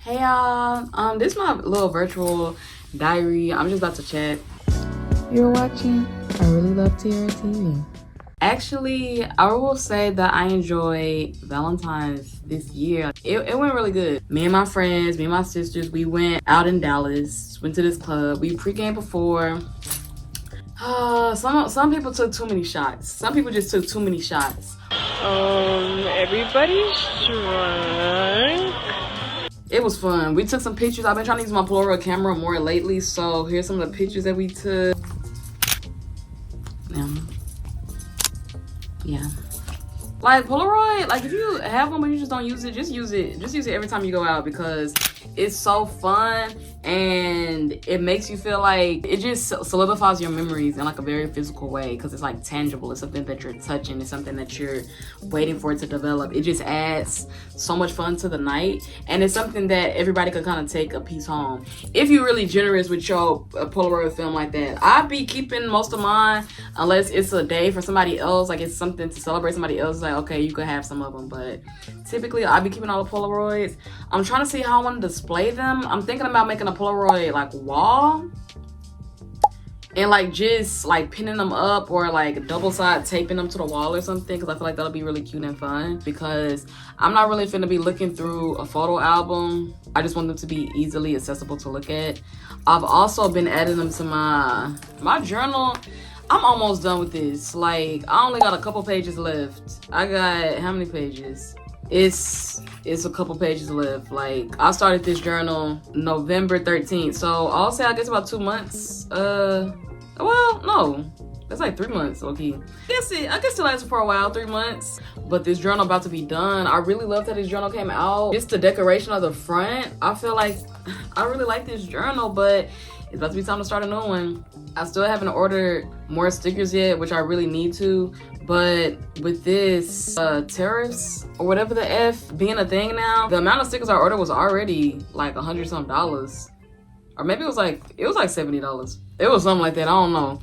Hey y'all, this is my little virtual diary. I'm just about to chat. You're watching I Really Love Tierra TV. Actually, I will say that I enjoy Valentine's this year. It went really good. Me and my friends, me and my sisters, we went out in Dallas, went to this club. We pre-gamed before. Some people took too many shots. Some people just took too many shots. Everybody's drunk. It was fun. We took some pictures. I've been trying to use my Polaroid camera more lately, so here's some of the pictures that we took. Yeah. Like Polaroid, like if you have one but you just don't use it, just use it. Just use it every time you go out because it's so fun and it makes you feel like it just solidifies your memories in like a very physical way because it's like tangible. It's something that you're touching. It's something that you're waiting for it to develop. It just adds so much fun to the night, and it's something that everybody could kind of take a piece home. If you're really generous with your Polaroid film like that, I'd be keeping most of mine unless it's a day for somebody else, like it's something to celebrate somebody else. Like, okay, you could have some of them, but typically I'd be keeping all the Polaroids. I'm trying to see how I want to display them. I'm thinking about making a Polaroid like wall and like just like pinning them up or like double side taping them to the wall or something, because I feel like that'll be really cute and fun because I'm not really finna be looking through a photo album. I just want them to be easily accessible to look at. I've also been adding them to my journal. I'm almost done with this. Like I only got a couple pages left. I got how many pages? It's a couple pages left. Like I started this journal November 13th, so I'll say I guess about 2 months. Well, no, that's like 3 months. Okay, I guess it lasted for a while, 3 months. But this journal about to be done. I really love that this journal came out. Just the decoration of the front. I feel like I really like this journal, but it's about to be time to start a new one. I still haven't ordered more stickers yet, which I really need to. But with this tariffs or whatever the F being a thing now, the amount of stickers I ordered was already like $100 some. Or maybe it was like $70. It was something like that, I don't know.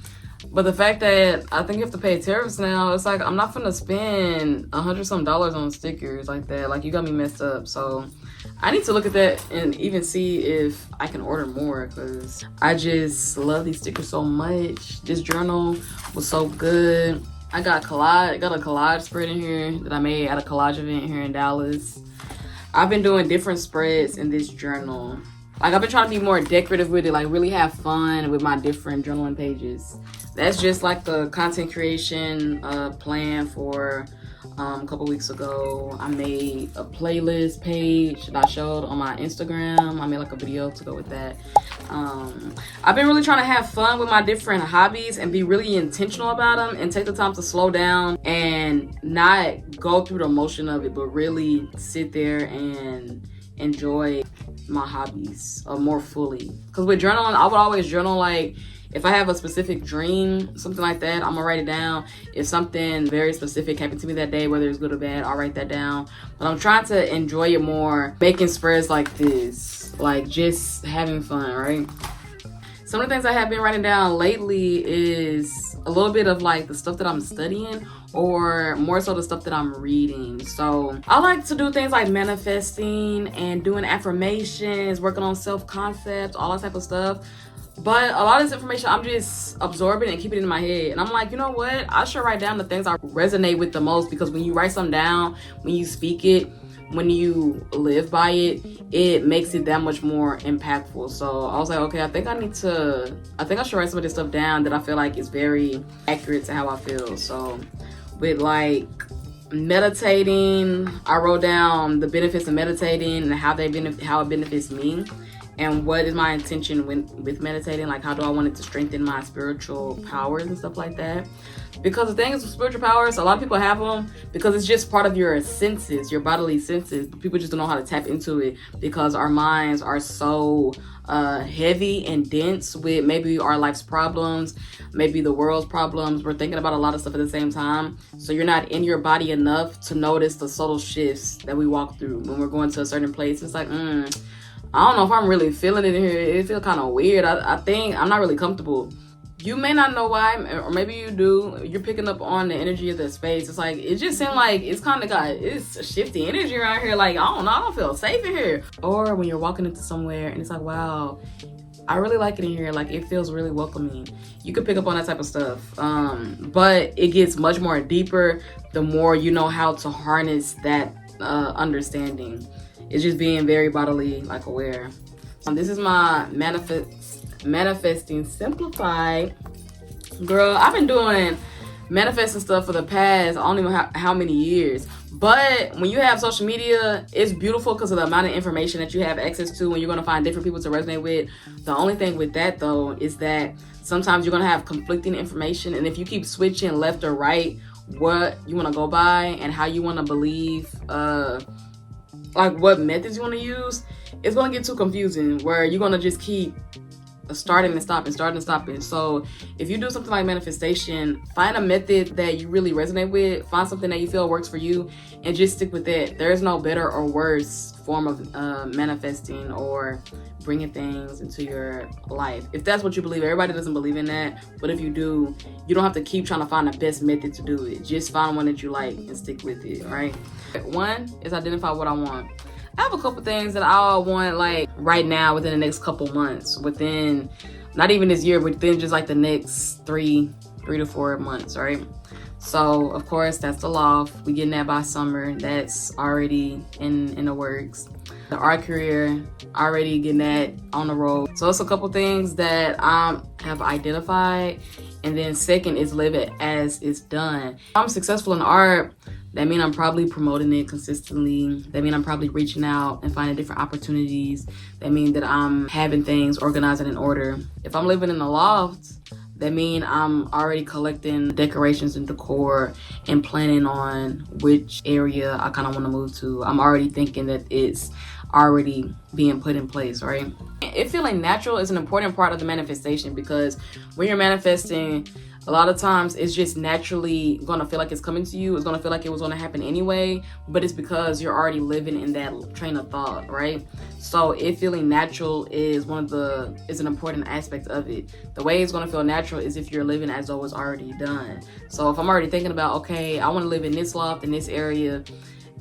But the fact that I think you have to pay tariffs now, it's like I'm not gonna spend $100 some on stickers like that. Like you got me messed up. So I need to look at that and even see if I can order more because I just love these stickers so much. This journal was so good. I got a collage spread in here that I made at a collage event here in Dallas. I've been doing different spreads in this journal. Like I've been trying to be more decorative with it, like really have fun with my different journaling pages. That's just like the content creation plan for a couple weeks ago. I made a playlist page that I showed on my Instagram. I made like a video to go with that. I've been really trying to have fun with my different hobbies and be really intentional about them and take the time to slow down and not go through the motion of it, but really sit there and enjoy my hobbies more fully. Because with journaling, I would always journal like if I have a specific dream, something like that, I'm gonna write it down. If something very specific happened to me that day, whether it's good or bad, I'll write that down. But I'm trying to enjoy it more, making spreads like this, like just having fun, right? Some of the things I have been writing down lately is a little bit of like the stuff that I'm studying or more so the stuff that I'm reading. So I like to do things like manifesting and doing affirmations, working on self-concepts, all that type of stuff. But a lot of this information I'm just absorbing and keeping it in my head. And I'm like, you know what? I should write down the things I resonate with the most, because when you write something down, when you speak it, when you live by it, it makes it that much more impactful. So I was like, okay, I think I should write some of this stuff down that I feel like is very accurate to how I feel. So with like meditating, I wrote down the benefits of meditating and how it benefits me. And what is my intention with meditating? Like, how do I want it to strengthen my spiritual powers and stuff like that? Because the thing is with spiritual powers, a lot of people have them because it's just part of your senses, your bodily senses. People just don't know how to tap into it because our minds are so heavy and dense with maybe our life's problems, maybe the world's problems. We're thinking about a lot of stuff at the same time. So you're not in your body enough to notice the subtle shifts that we walk through when we're going to a certain place. It's like, I don't know if I'm really feeling it in here. It feels kind of weird. I think I'm not really comfortable. You may not know why, or maybe you do. You're picking up on the energy of the space. It's like, it just seemed like it's kind of it's a shifty energy around here. Like, I don't know, I don't feel safe in here. Or when you're walking into somewhere and it's like, wow, I really like it in here. Like, it feels really welcoming. You could pick up on that type of stuff. But it gets much more deeper the more you know how to harness that understanding. It's just being very bodily like aware. This is my manifesting simplified. Girl, I've been doing manifesting stuff for the past, I don't even know how many years. But when you have social media, it's beautiful because of the amount of information that you have access to, and you're going to find different people to resonate with. The only thing with that, though, is that sometimes you're going to have conflicting information. And if you keep switching left or right what you want to go by and how you want to believe, like what methods you want to use, it's going to get too confusing where you're going to just keep starting and stopping. So if you do something like manifestation, find a method that you really resonate with, find something that you feel works for you, and just stick with that. There's no better or worse form of manifesting or bringing things into your life. If that's what you believe, everybody doesn't believe in that, but if you do, you don't have to keep trying to find the best method to do it. Just find one that you like and stick with it, right? One is identify what I want. I have a couple things that I want, like right now, within the next couple months, within not even this year, within just like the next three to 4 months, right? So of course that's the loft. We getting that by summer. That's already in the works. The art career, already getting that on the road. So it's a couple things that I have identified. And then second is live it as it's done. If I'm successful in art, that means I'm probably promoting it consistently. That means I'm probably reaching out and finding different opportunities. That means that I'm having things organized and in order. If I'm living in the loft, that means I'm already collecting decorations and decor and planning on which area I kind of want to move to. I'm already thinking that it's already being put in place, right? It feeling natural is an important part of the manifestation, because when you're manifesting, a lot of times it's just naturally gonna feel like it's coming to you. It's gonna feel like it was gonna happen anyway, but it's because you're already living in that train of thought, right? So it feeling natural is an important aspect of it. The way it's gonna feel natural is if you're living as though it's already done. So if I'm already thinking about, okay, I wanna live in this loft in this area,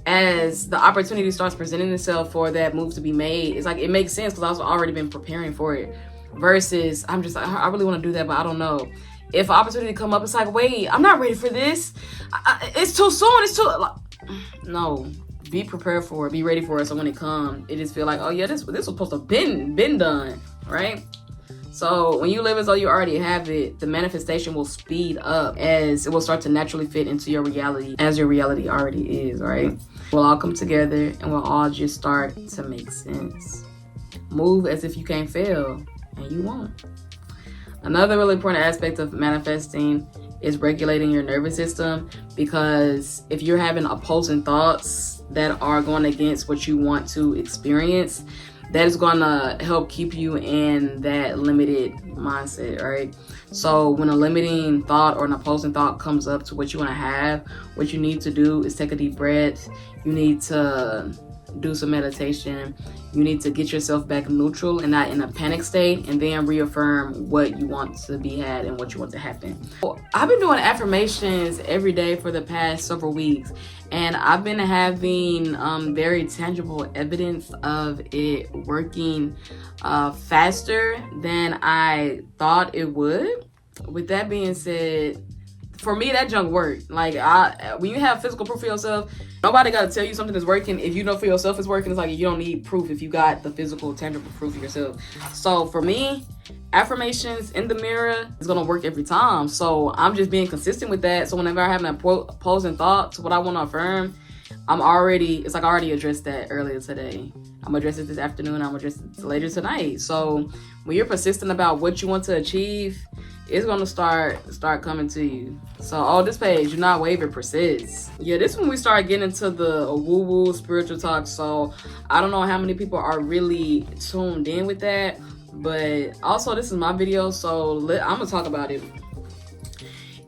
as the opportunity starts presenting itself for that move to be made, it's like it makes sense because I've already been preparing for it. Versus I'm just like, I really want to do that, but I don't know. If an opportunity come up, it's like, wait, I'm not ready for this. It's too soon. It's too like, no. Be prepared for it. Be ready for it. So when it comes, it just feel like, oh yeah, this was supposed to have been done, right? So when you live as though you already have it, the manifestation will speed up as it will start to naturally fit into your reality as your reality already is, right? We'll all come together and we'll all just start to make sense. Move as if you can't fail, and you won't. Another really important aspect of manifesting is regulating your nervous system, because if you're having opposing thoughts that are going against what you want to experience, that is going to help keep you in that limited mindset, right? So when a limiting thought or an opposing thought comes up to what you want to have, what you need to do is take a deep breath. You need to do some meditation. You need to get yourself back neutral and not in a panic state, and then reaffirm what you want to be had and what you want to happen. I've been doing affirmations every day for the past several weeks, and I've been having very tangible evidence of it working faster than I thought it would. With that being said, for me, that junk worked. Like, when you have physical proof for yourself, nobody got to tell you something is working. If you know for yourself it's working, it's like you don't need proof if you got the physical, tangible proof of yourself. So for me, affirmations in the mirror is going to work every time. So I'm just being consistent with that. So whenever I have an opposing thought to what I want to affirm, I already addressed that earlier today. I'm going to address it this afternoon. I'm going to address it later tonight. So when you're persistent about what you want to achieve, it's going to start coming to you. So, this page, do not waver, persist. Yeah, this when we start getting into the woo-woo spiritual talk. So I don't know how many people are really tuned in with that. But also, this is my video, so I'm going to talk about it.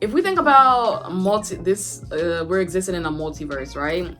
If we think about we're existing in a multiverse, right?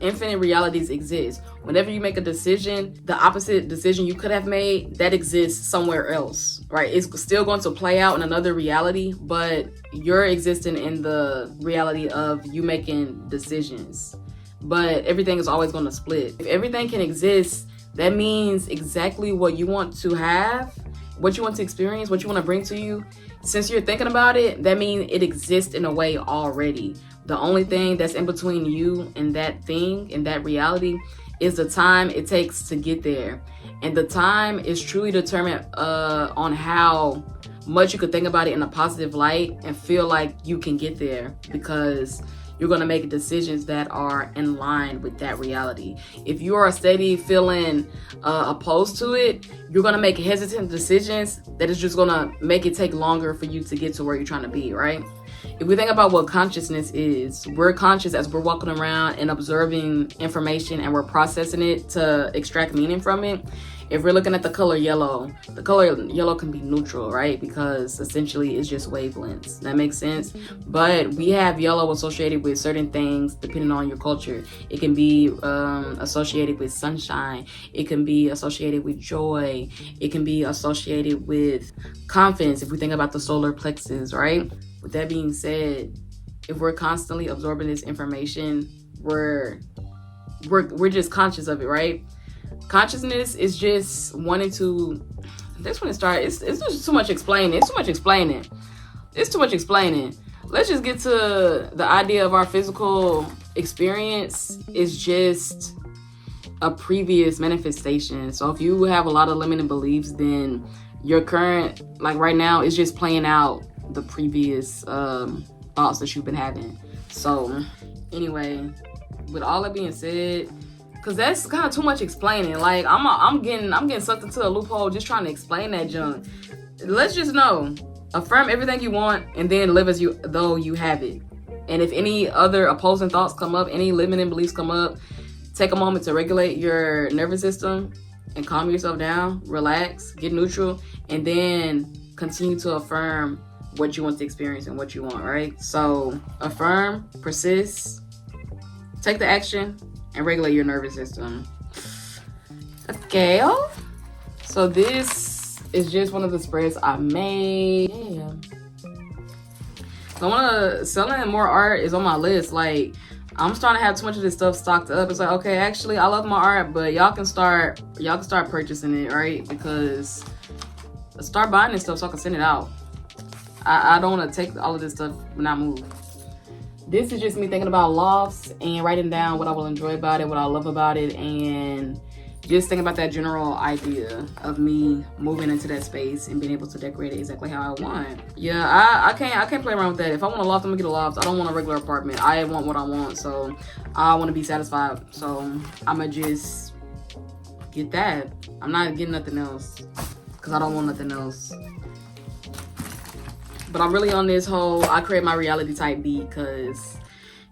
infinite realities exist. Whenever you make a decision, the opposite decision you could have made, that exists somewhere else, right? It's still going to play out in another reality, but you're existing in the reality of you making decisions. But everything is always going to split. If everything can exist, that means exactly what you want to have, what you want to experience, what you want to bring to you. Since you're thinking about it, that means it exists in a way already. The only thing that's in between you and that thing, and that reality, is the time it takes to get there. And the time is truly determined on how much you could think about it in a positive light and feel like you can get there, because you're going to make decisions that are in line with that reality. If you are steady feeling opposed to it, you're going to make hesitant decisions that is just going to make it take longer for you to get to where you're trying to be, right? If we think about what consciousness is, we're conscious as we're walking around and observing information and we're processing it to extract meaning from it. If we're looking at the color yellow can be neutral, right? Because essentially it's just wavelengths. That makes sense? But we have yellow associated with certain things depending on your culture. It can be associated with sunshine. It can be associated with joy. It can be associated with confidence if we think about the solar plexus, right? With that being said, if we're constantly absorbing this information, we're just conscious of it, right? Consciousness is just wanting to. That's when it starts. It's just too much explaining. It's too much explaining. Let's just get to the idea of our physical experience is just a previous manifestation. So if you have a lot of limiting beliefs, then your current, like right now, is just playing out the previous thoughts that you've been having. So anyway, with all that being said, because that's kind of too much explaining. Like I'm getting sucked into a loophole just trying to explain that junk. Let's just know, affirm everything you want and then live as though you have it. And if any other opposing thoughts come up, any limiting beliefs come up, take a moment to regulate your nervous system and calm yourself down, relax, get neutral, and then continue to affirm what you want to experience and what you want, right? So affirm, persist, take the action, and regulate your nervous system. Okay, so this is just one of the spreads I made. Yeah. So selling more art is on my list. Like, I'm starting to have too much of this stuff stocked up. It's like, okay, actually, I love my art, but y'all can start purchasing it, right? Because start buying this stuff so I can send it out. I don't want to take all of this stuff when I move. This is just me thinking about lofts and writing down what I will enjoy about it, what I love about it, and just thinking about that general idea of me moving into that space and being able to decorate it exactly how I want. Yeah, I can't play around with that. If I want a loft, I'm gonna get a loft. I don't want a regular apartment. I want what I want, so I want to be satisfied. So I'ma just get that. I'm not getting nothing else because I don't want nothing else. But I'm really on this whole I create my reality type beat, because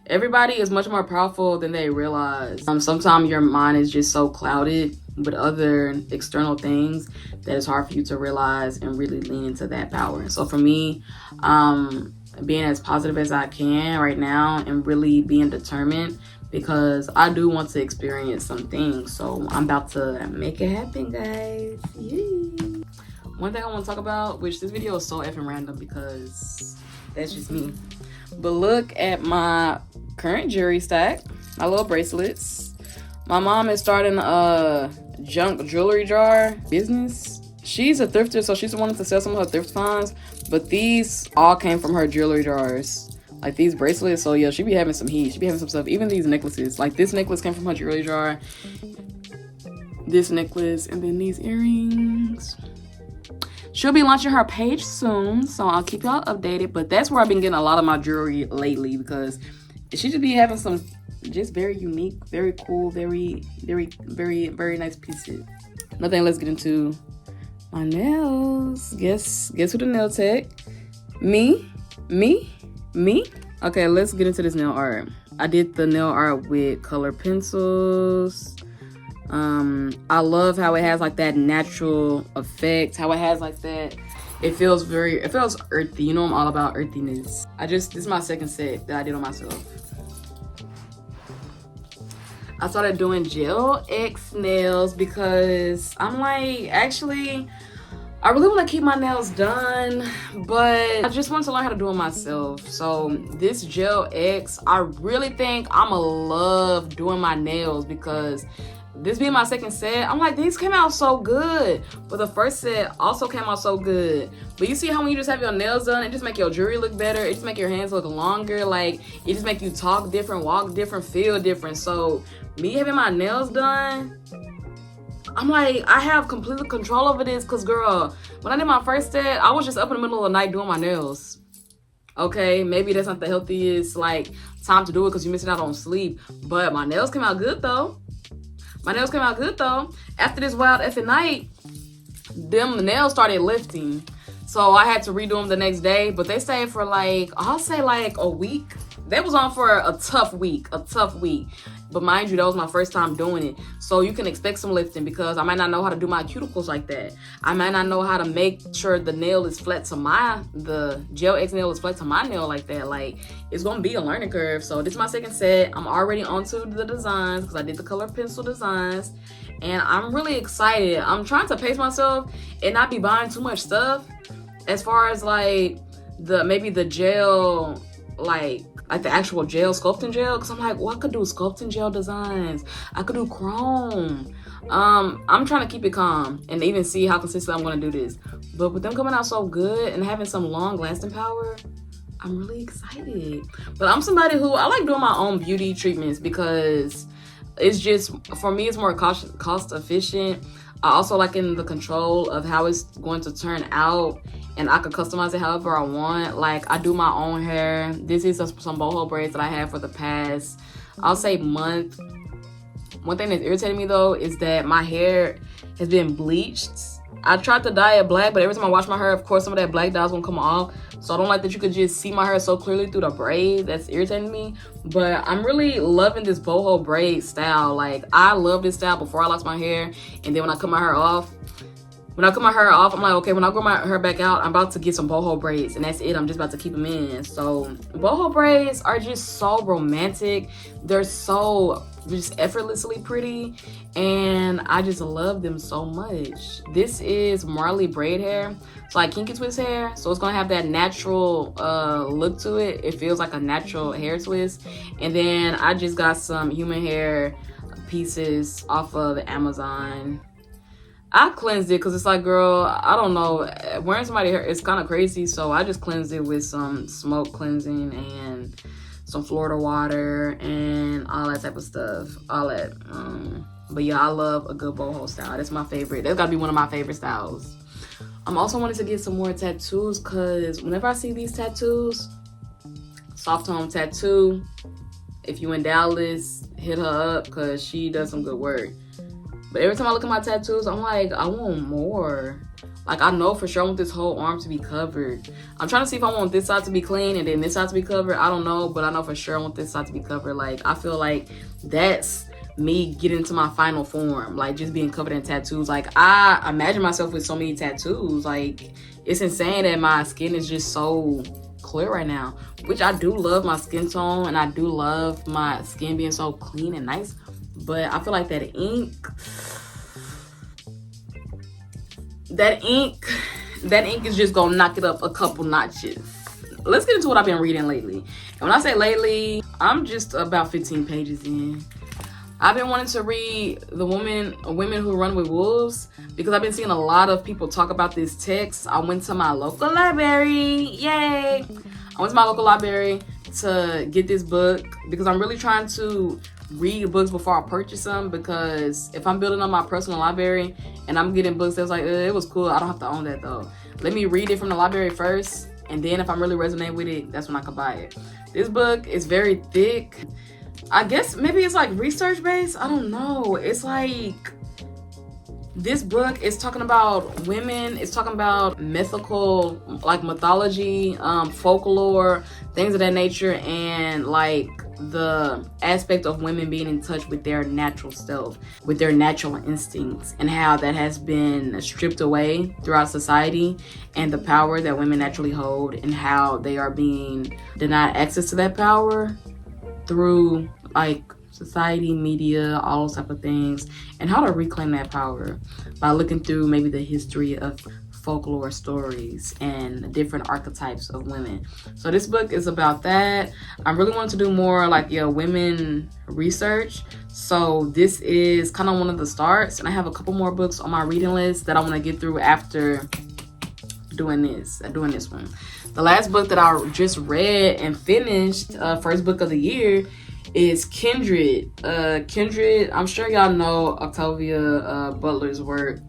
everybody is much more powerful than they realize. Sometimes your mind is just so clouded with other external things that it's hard for you to realize and really lean into that power. So for me, being as positive as I can right now and really being determined, because I do want to experience some things. So I'm about to make it happen, guys. Yay. One thing I want to talk about, which this video is so effing random because that's just me, but look at my current jewelry stack, my little bracelets. My mom is starting a junk jewelry jar business. She's a thrifter, so she's wanted to sell some of her thrift finds, but these all came from her jewelry jars. Like these bracelets, so yeah, she be having some heat. She be having some stuff. Even these necklaces, like this necklace came from her jewelry jar. This necklace, and then these earrings. She'll be launching her page soon, so I'll keep y'all updated. But that's where I've been getting a lot of my jewelry lately, because she just be having some just very unique, very cool, very, very, very, very nice pieces. Nothing. Let's get into my nails. Guess who the nail tech? Me. Okay, let's get into this nail art. I did the nail art with color pencils. I love how it has like that natural effect, how it has like that, it feels earthy. You know, I'm all about earthiness. This is my second set that I did on myself. I started doing gel X nails because I'm like, actually, I really want to keep my nails done, but I just want to learn how to do it myself. So this gel X, I really think I'ma love doing my nails because this being my second set, I'm like, these came out so good. But the first set also came out so good. But you see how when you just have your nails done, it just make your jewelry look better. It just make your hands look longer. Like, it just make you talk different, walk different, feel different. So me having my nails done, I'm like, I have complete control over this. Cause girl, when I did my first set, I was just up in the middle of the night doing my nails. Okay, maybe that's not the healthiest like time to do it because you're missing out on sleep. But my nails came out good though. My nails came out good though. After this wild effing night, them nails started lifting. So I had to redo them the next day. But they stayed for like, I'll say like a week. They was on for a tough week. But mind you, that was my first time doing it. So you can expect some lifting because I might not know how to do my cuticles like that. I might not know how to make sure the nail is flat to the gel X nail is flat to my nail like that. Like, it's gonna be a learning curve. So this is my second set. I'm already onto the designs because I did the color pencil designs. And I'm really excited. I'm trying to pace myself and not be buying too much stuff. As far as like maybe the gel, like the actual gel, sculpting gel, because I'm like, well, I could do sculpting gel designs. I could do chrome. I'm trying to keep it calm and even see how consistent I'm gonna do this. But with them coming out so good and having some long lasting power, I'm really excited. But I'm somebody who, I like doing my own beauty treatments because it's just, for me, it's more cost efficient. I also like in the control of how it's going to turn out, and I could customize it however I want. Like, I do my own hair. This is some boho braids that I have for the past, I'll say, month. One thing that's irritating me though is that my hair has been bleached. I tried to dye it black, but every time I wash my hair, of course, some of that black dye is gonna come off. So I don't like that you could just see my hair so clearly through the braids. That's irritating me. But I'm really loving this boho braid style. Like, I love this style before I lost my hair. And then when I cut my hair off, I'm like, okay, when I grow my hair back out, I'm about to get some boho braids. And that's it. I'm just about to keep them in. So boho braids are just so romantic. They're so just effortlessly pretty. And I just love them so much. This is Marley braid hair. It's like kinky twist hair. So it's going to have that natural look to it. It feels like a natural hair twist. And then I just got some human hair pieces off of Amazon. I cleansed it because it's like, girl, I don't know, wearing somebody's hair, it's kind of crazy. So I just cleansed it with some smoke cleansing and some Florida water and all that type of stuff. All that. But yeah, I love a good boho style. That's my favorite. That's gotta be one of my favorite styles. I'm also wanting to get some more tattoos because whenever I see these tattoos, Soft Home Tattoo, if you in Dallas, hit her up because she does some good work. But every time I look at my tattoos, I'm like, I want more. Like, I know for sure I want this whole arm to be covered. I'm trying to see if I want this side to be clean and then this side to be covered. I don't know, but I know for sure I want this side to be covered. Like, I feel like that's me getting to my final form. Like, just being covered in tattoos. Like, I imagine myself with so many tattoos. Like, it's insane that my skin is just so clear right now. Which I do love my skin tone and I do love my skin being so clean and nice. But I feel like that ink is just gonna knock it up a couple notches. Let's get into what I've been reading lately. And when I say lately, I'm just about 15 pages in. I've been wanting to read Women Who Run with Wolves because I've been seeing a lot of people talk about this text. I went to my local library. Yay! I went to my local library to get this book because I'm really trying to read books before I purchase them, because if I'm building up my personal library and I'm getting books that's like, it was cool, I don't have to own that though. Let me read it from the library first, and then if I'm really resonating with it, that's when I can buy it. This book is very thick. I guess maybe it's like research based. I don't know. It's like, this book is talking about women. It's talking about mythical, like mythology, folklore, things of that nature, and like the aspect of women being in touch with their natural self, with their natural instincts, and how that has been stripped away throughout society, and the power that women naturally hold, and how they are being denied access to that power through like society, media, all those type of things, and how to reclaim that power by looking through maybe the history of folklore stories and different archetypes of women. So this book is about that. I really wanted to do more like women research, so this is kind of one of the starts, and I have a couple more books on my reading list that I want to get through after doing this one. The last book that I just read and finished, first book of the year, is Kindred. Kindred, I'm sure y'all know Octavia Butler's work.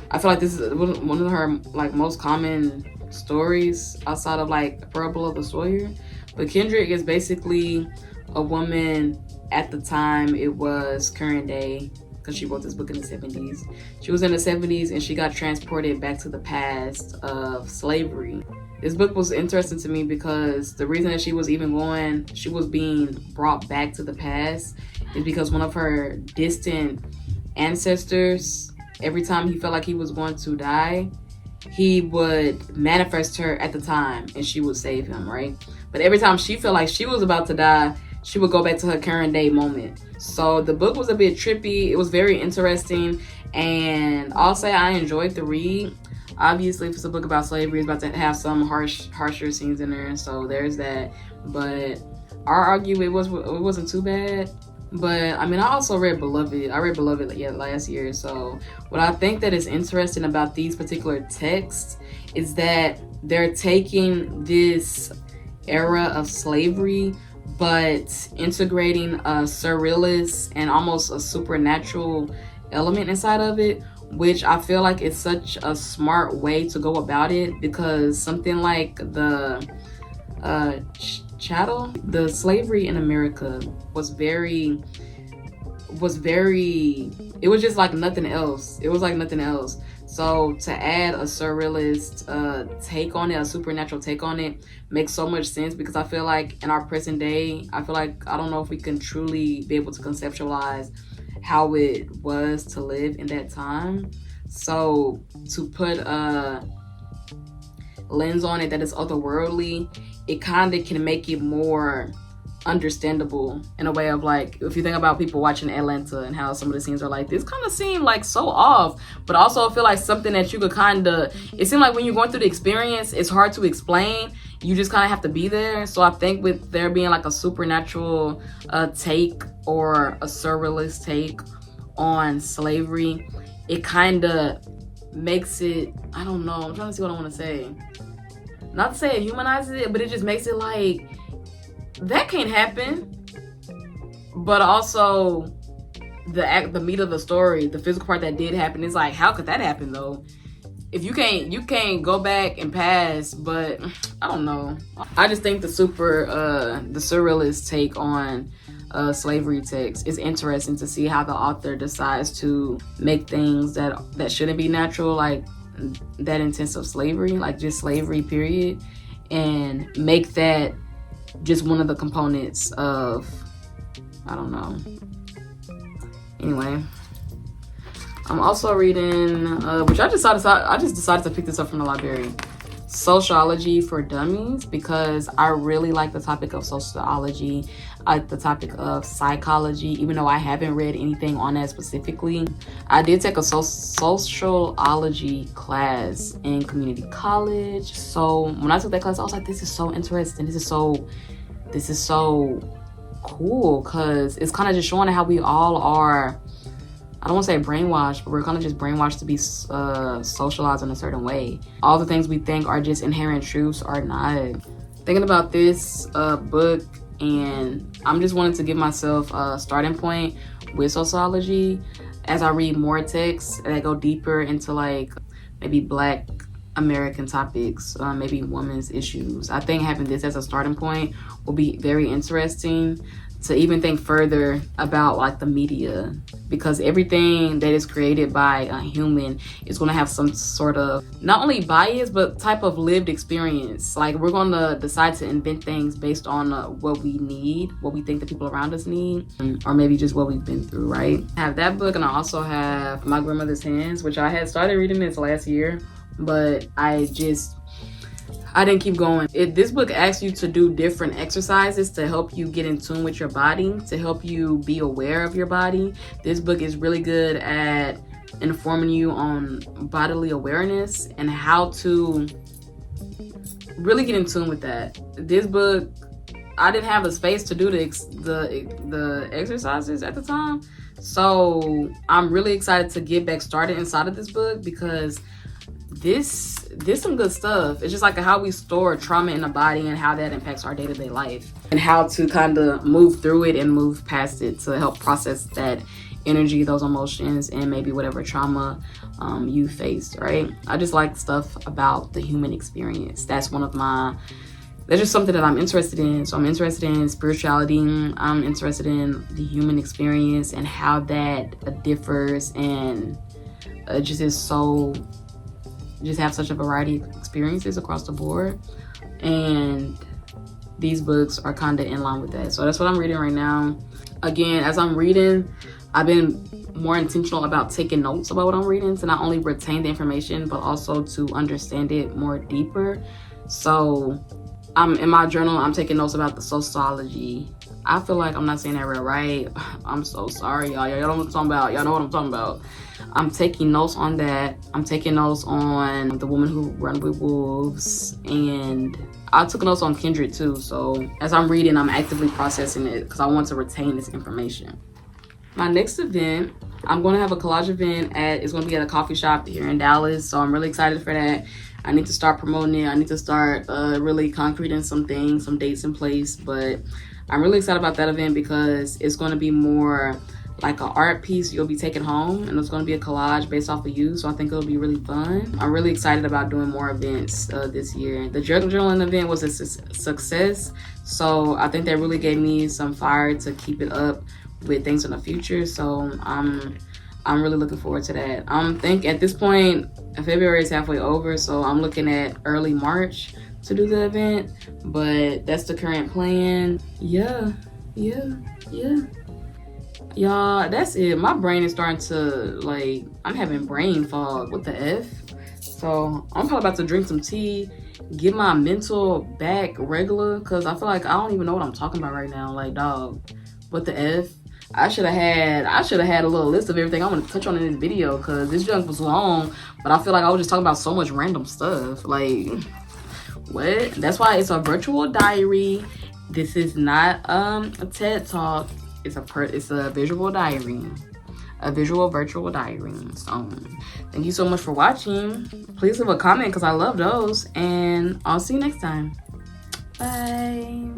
I feel like this is one of her like most common stories outside of like Parable of the Sawyer. But Kindred is basically a woman at the time. It was current day, because she wrote this book in the 70s. She was in the 70s and she got transported back to the past of slavery. This book was interesting to me because the reason that she was being brought back to the past is because one of her distant ancestors, every time he felt like he was going to die, he would manifest her at the time and she would save him, right? But every time she felt like she was about to die, she would go back to her current day moment. So the book was a bit trippy. It was very interesting, and I'll say I enjoyed the read. Obviously, if it's a book about slavery, it's about to have some harsher scenes in there, so there's that. But I'll argue it wasn't too bad. But I mean, I also read Beloved. I read Beloved last year. So what I think that is interesting about these particular texts is that they're taking this era of slavery but integrating a surrealist and almost a supernatural element inside of it, which I feel like is such a smart way to go about it, because something like the chattel, the slavery in America was it was just like nothing else. It was like nothing else. So to add a surrealist take on it, a supernatural take on it, makes so much sense, because I feel like in our present day, I don't know if we can truly be able to conceptualize how it was to live in that time. So to put a lens on it that is otherworldly, it kind of can make it more understandable in a way of like, if you think about people watching Atlanta and how some of the scenes are like, this kind of seemed like so off, but also I feel like something that you could it seemed like when you're going through the experience, it's hard to explain. You just kind of have to be there. So I think with there being like a supernatural take or a surrealist take on slavery, it kind of makes it, I don't know, I'm trying to see what I want to say. Not to say it humanizes it, but it just makes it like, that can't happen. But also the meat of the story, the physical part that did happen, is like, how could that happen though? If you can't go back and pass. But I don't know. I just think the surrealist take on slavery text is interesting to see how the author decides to make things that shouldn't be natural, like that intensive slavery, like just slavery period, and make that just one of the components of, I don't know. Anyway, I'm also reading, which I just decided to pick this up from the library, Sociology for Dummies, because I really like the topic of sociology. I like the topic of psychology, even though I haven't read anything on that specifically. I did take a sociology class in community college. So when I took that class, I was like, this is so interesting. This is so cool, because it's kind of just showing how we all are, I don't want to say brainwashed, but we're kind of just brainwashed to be socialized in a certain way. All the things we think are just inherent truths are not. Thinking about this book, and I'm just wanting to give myself a starting point with sociology as I read more texts that go deeper into like maybe Black American topics, maybe women's issues. I think having this as a starting point will be very interesting to even think further about like the media, because everything that is created by a human is going to have some sort of not only bias but type of lived experience. Like we're going to decide to invent things based on what we need, what we think the people around us need, or maybe just what we've been through, right? I have that book, and I also have My Grandmother's Hands, which I had started reading this last year, but I I didn't keep going. This book asks you to do different exercises to help you get in tune with your body, to help you be aware of your body. This book is really good at informing you on bodily awareness and how to really get in tune with that. This book, I didn't have the space to do the exercises at the time, so I'm really excited to get back started inside of this book, because this some good stuff. It's just like how we store trauma in the body and how that impacts our day-to-day life, and how to kind of move through it and move past it to help process that energy, those emotions, and maybe whatever trauma you faced, right? I just like stuff about the human experience. That's just something that I'm interested in. So I'm interested in spirituality. I'm interested in the human experience and how that differs, and just have such a variety of experiences across the board. And these books are kind of in line with that. So that's what I'm reading right now. Again, as I'm reading, I've been more intentional about taking notes about what I'm reading, to not only retain the information, but also to understand it more deeper. So in my journal, I'm taking notes about the sociology. I feel like I'm not saying that real right. I'm so sorry, y'all. Y'all know what I'm talking about. Y'all know what I'm talking about. I'm taking notes on that. I'm taking notes on The Woman Who Run with Wolves, and I took notes on Kindred too. So as I'm reading, I'm actively processing it because I want to retain this information. My next event, I'm going to have a collage event it's going to be at a coffee shop here in Dallas. So I'm really excited for that. I need to start promoting it. I need to start really concreting some things, some dates in place. But I'm really excited about that event because it's going to be more like an art piece you'll be taking home, and it's going to be a collage based off of you. So I think it'll be really fun. I'm really excited about doing more events this year. The journaling event was a success. So I think that really gave me some fire to keep it up with things in the future. So I'm really looking forward to that. I think at this point, February is halfway over, so I'm looking at early March to do the event, but that's the current plan. Yeah. Y'all, that's it. My brain is starting to, I'm having brain fog. What the F? So I'm probably about to drink some tea, get my mental back regular, because I feel like I don't even know what I'm talking about right now. Like, dog, what the F? I should have had a little list of everything I want to touch on in this video, because this junk was long, but I feel like I was just talking about so much random stuff. Like, what? That's why it's a virtual diary. This is not a TED Talk. It's a visual diary, a visual virtual diary. So thank you so much for watching. Please leave a comment because I love those, and I'll see you next time. Bye.